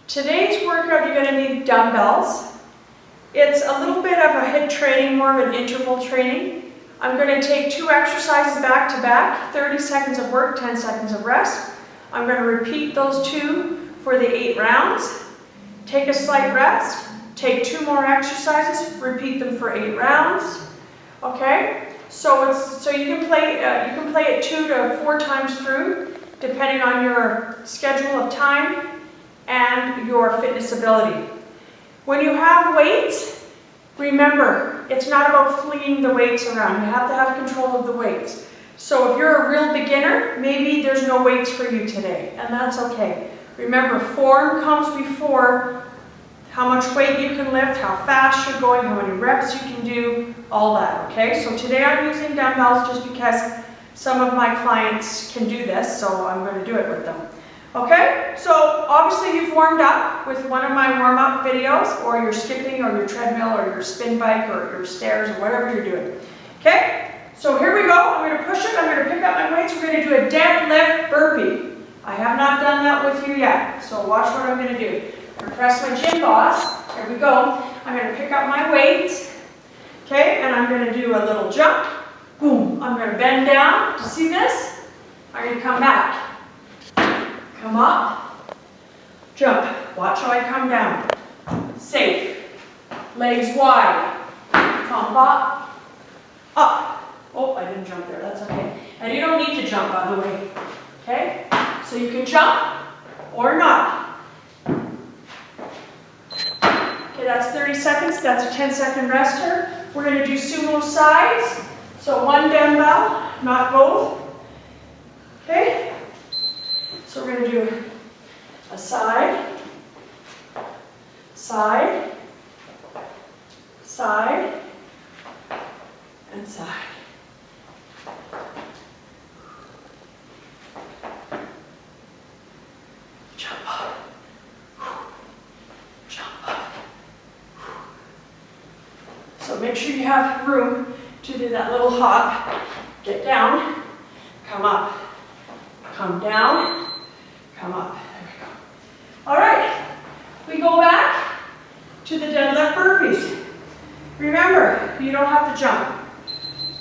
Today's workout, you're going to need dumbbells. It's a little bit of a HIIT training, more of an interval training. I'm going to take 2 exercises back to back, 30 seconds of work, 10 seconds of rest. I'm going to repeat those 2 for the 8 rounds. Take a slight rest, take 2 more exercises, repeat them for 8 rounds. Okay? So you can play it 2 to 4 times through, depending on your schedule of time and your fitness ability. When you have weights, remember, it's not about flinging the weights around. You have to have control of the weights. So if you're a real beginner, maybe there's no weights for you today, and that's okay. Remember, form comes before how much weight you can lift, how fast you're going, how many reps you can do, all that, okay? So today I'm using dumbbells just because some of my clients can do this, so I'm going to do it with them. Okay, so obviously you've warmed up with one of my warm-up videos, or you're skipping, or your treadmill, or your spin bike, or your stairs, or whatever you're doing. Okay, so here we go. I'm going to push it. I'm going to pick up my weights. We're going to do a deadlift burpee. I have not done that with you yet, so watch what I'm going to do. I'm going to press my gym boss. Here we go. I'm going to pick up my weights. Okay, and I'm going to do a little jump. Boom. I'm going to bend down. Do you see this? I'm going to come back. Come up, jump. Watch how I come down. Safe. Legs wide. Come up, up. Oh, I didn't jump there. That's okay. And you don't need to jump, by the way. Okay? So you can jump or not. Okay, that's 30 seconds. That's a 10-second rester. We're going to do sumo sides. So 1 dumbbell, not both. Okay? So we're going to do a side, side, side, and side. Jump up, jump up. So make sure you have room to do that little hop. Get down, come up, come down. Come up. There we go. All right. We go back to the deadlift burpees. Remember, you don't have to jump.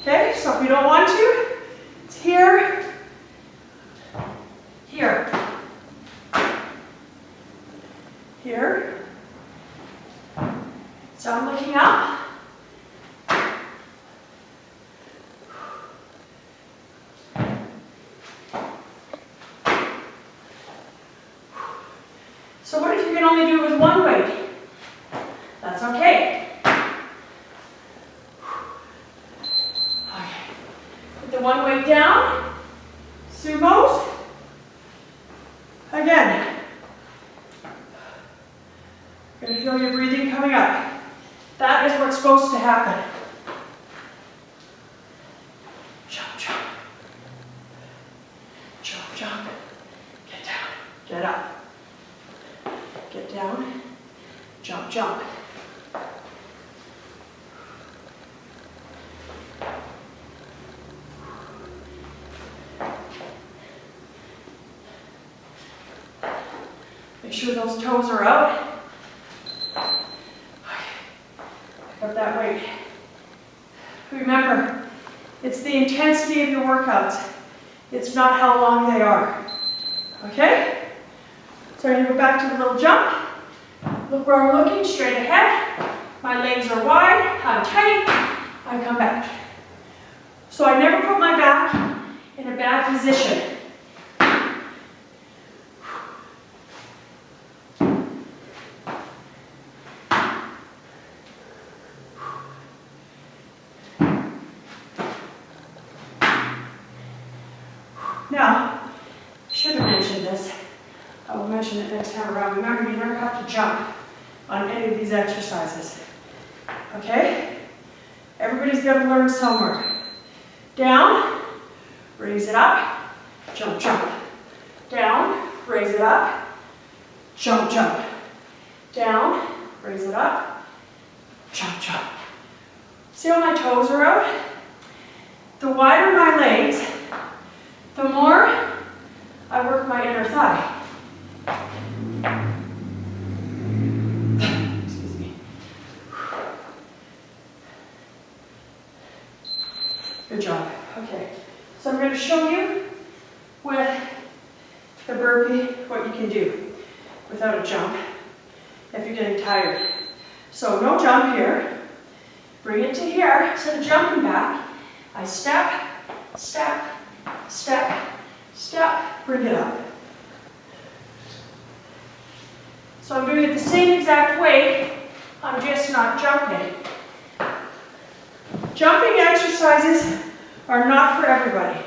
Okay? So if you don't want to, it's here, here, here. So I'm looking up. So what if you can only do it with 1 weight? That's okay. Okay. Put the 1 weight down. Sumos. Again. You're going to feel your breathing coming up. That is what's supposed to happen. Jump, jump. Jump, jump. Get down. Get up. Get down, jump, jump. Make sure those toes are out. Pick up that weight. Remember, it's the intensity of your workouts. It's not how long they are. Okay? So I'm going to go back to the little jump. Look where I'm looking, straight ahead. My legs are wide, I'm tight, I come back. So I never put my back in a bad position. Now, I should have mentioned this. I will mention it next time around. Remember, you never have to jump on any of these exercises. Okay? Everybody's got to learn somewhere. Down, raise it up, jump, jump. Down, raise it up, jump, jump. Down, raise it up, jump, jump. See how my toes are out? The wider my legs, the more I work my inner thigh. going to show you with the burpee what you can do without a jump if you're getting tired. So no jump here. Bring it to here. Instead of jumping back, I step, step, step, step, bring it up. So I'm doing it the same exact way, I'm just not jumping. Jumping exercises are not for everybody.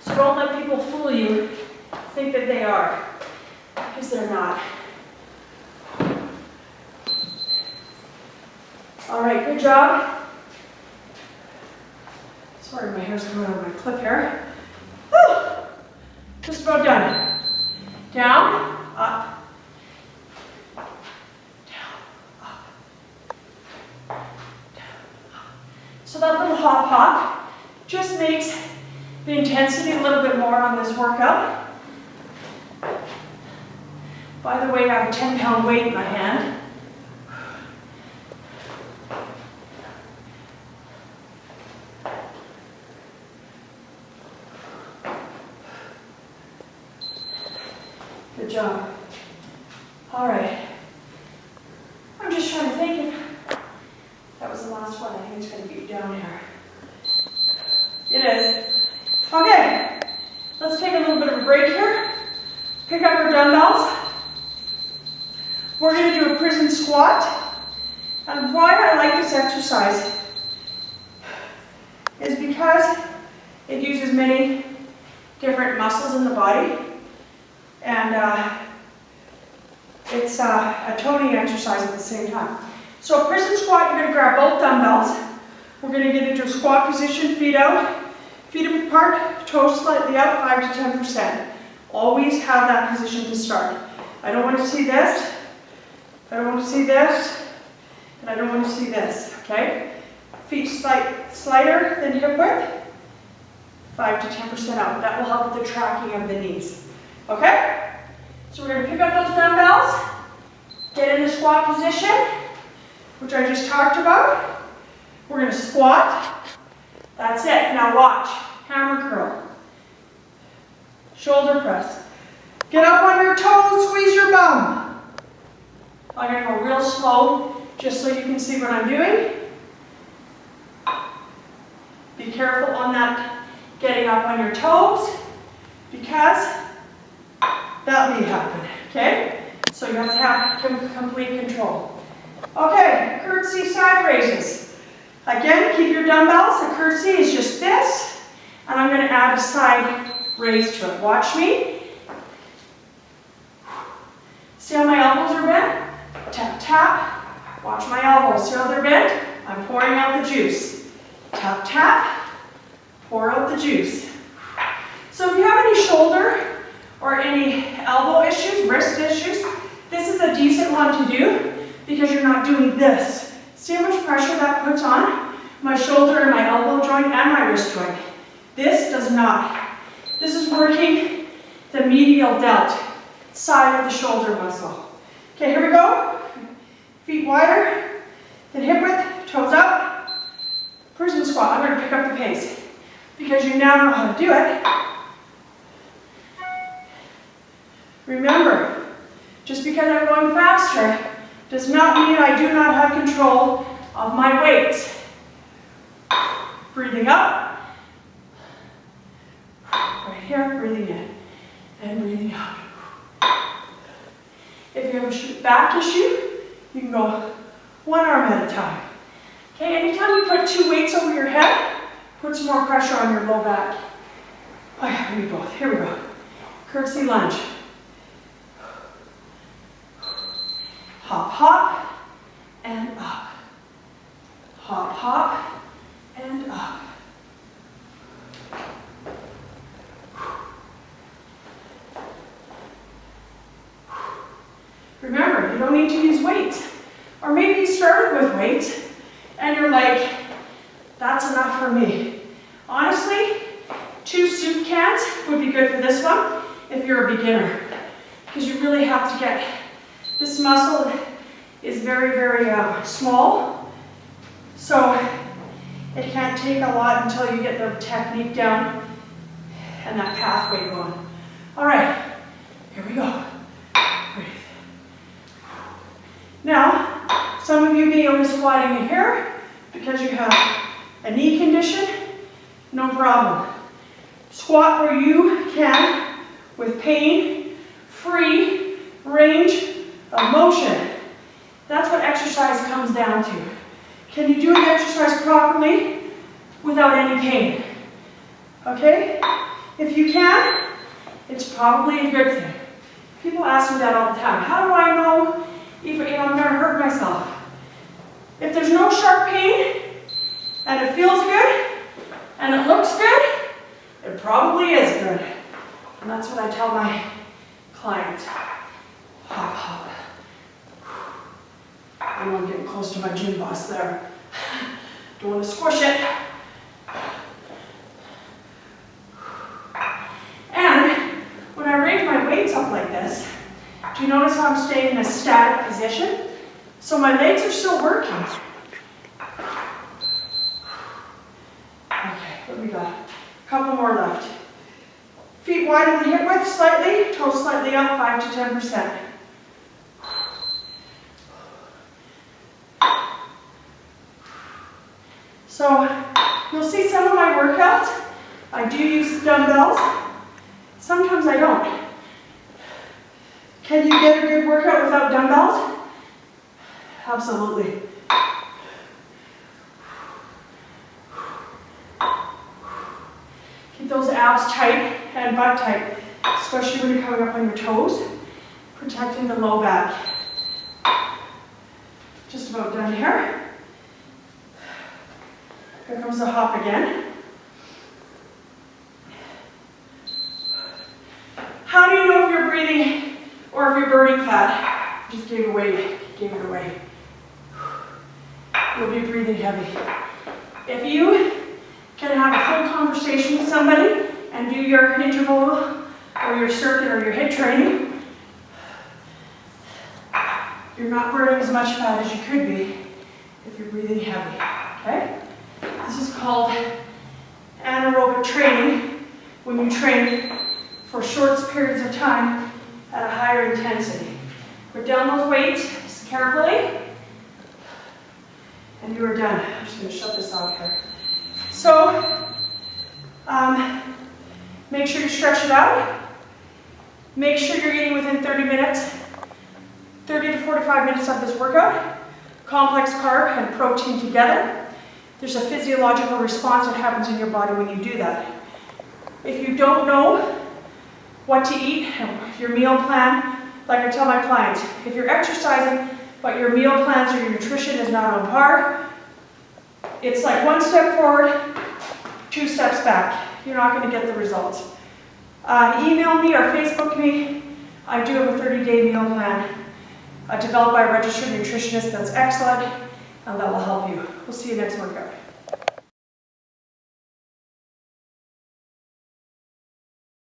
So don't let people fool you, think that they are, because they're not. All right, good job. Sorry, my hair's coming out of my clip here. Woo! Just about done. Down, up. So that little hop hop just makes the intensity a little bit more on this workout. By the way, I have a 10-pound weight in my hand. Good job. All right. I'm just trying to think if that was the last one. I think it's going to be down here. It is. Okay. Let's take a little bit of a break here. Pick up our dumbbells. We're going to do a prison squat. And why I like this exercise is because it uses many different muscles in the body. And it's a toning exercise at the same time. So a prison squat, you're going to grab both dumbbells. We're going to get into a squat position, feet out, feet apart, toes slightly out, 5 to 10%. Always have that position to start. I don't want to see this, I don't want to see this, and I don't want to see this, okay? Feet slighter than hip width, 5 to 10% out. That will help with the tracking of the knees, okay? So we're going to pick up those dumbbells, get in the squat position, which I just talked about. We're going to squat. That's it. Now watch. Hammer curl. Shoulder press. Get up on your toes, squeeze your bum. I'm going to go real slow, just so you can see what I'm doing. Be careful on that getting up on your toes, because that may happen, okay? So you have to have complete control. Okay, curtsy side raises. Again, keep your dumbbells. The curtsy is just this, and I'm going to add a side raise to it. Watch me. See how my elbows are bent? Tap, tap. Watch my elbows. See how they're bent? I'm pouring out the juice. Tap, tap. Pour out the juice. So if you have any shoulder or any elbow issues, wrist issues, this is a decent one to do because you're not doing this. See how much pressure that puts on my shoulder and my elbow joint and my wrist joint. This does not. This is working the medial delt side of the shoulder muscle. Okay, here we go. Feet wider than hip width, toes up. Prison squat. I'm going to pick up the pace because you now know how to do it. Remember, just because I'm going faster does not mean I do not have control of my weights. Breathing up. Right here, breathing in and breathing out. If you have a back issue, you can go one arm at a time. Okay, anytime you put two weights over your head, put some more pressure on your low back. Oh yeah, give me both. Here we go. Curtsy lunge. Hop, hop, and up. Hop, hop, and up. Remember, you don't need to use weights. Or maybe you started with weights and you're like, that's enough for me. Honestly, 2 soup cans would be good for this one if you're a beginner. Because you really have to get, this muscle is very, very small. So it can't take a lot until you get the technique down and that pathway going. All right, here we go. Breathe. Now, some of you may be squatting here because you have a knee condition. No problem. Squat where you can with pain-free range of motion. That's what exercise comes down to. Can you do an exercise properly without any pain? Okay? If you can, it's probably a good thing. People ask me that all the time. How do I know if I'm going to hurt myself? If there's no sharp pain, and it feels good, and it looks good, it probably is good. And that's what I tell my clients. Hop, hop. I know I'm getting close to my gym boss there. Don't want to squish it. And when I raise my weights up like this, do you notice how I'm staying in a static position? So my legs are still working. Okay, what do we got? A couple more left. Feet widen the hip width slightly, toes slightly up, 5 to 10%. So you'll see some of my workouts, I do use dumbbells. Sometimes I don't. Can you get a good workout without dumbbells? Absolutely. Keep those abs tight and butt tight, especially when you're coming up on your toes, protecting the low back. Just about done here. Here comes the hop again. How do you know if you're breathing or if you're burning fat? Just gave it away. You'll be breathing heavy. If you can have a full conversation with somebody and do your interval or your circuit or your HIIT training, you're not burning as much fat as you could be if you're breathing heavy, okay? This is called anaerobic training, when you train for short periods of time at a higher intensity. Put down those weights just carefully, and you are done. I'm just going to shut this off here. So, make sure you stretch it out. Make sure you're eating within 30 minutes, 30 to 45 minutes of this workout. Complex carb and protein together. There's a physiological response that happens in your body when you do that. If you don't know what to eat, your meal plan, like I tell my clients, if you're exercising but your meal plans or your nutrition is not on par, it's like 1 step forward, 2 steps back. You're not going to get the results. Email me or Facebook me. I do have a 30-day meal plan developed by a registered nutritionist that's excellent, and that will help you. We'll see you next workout.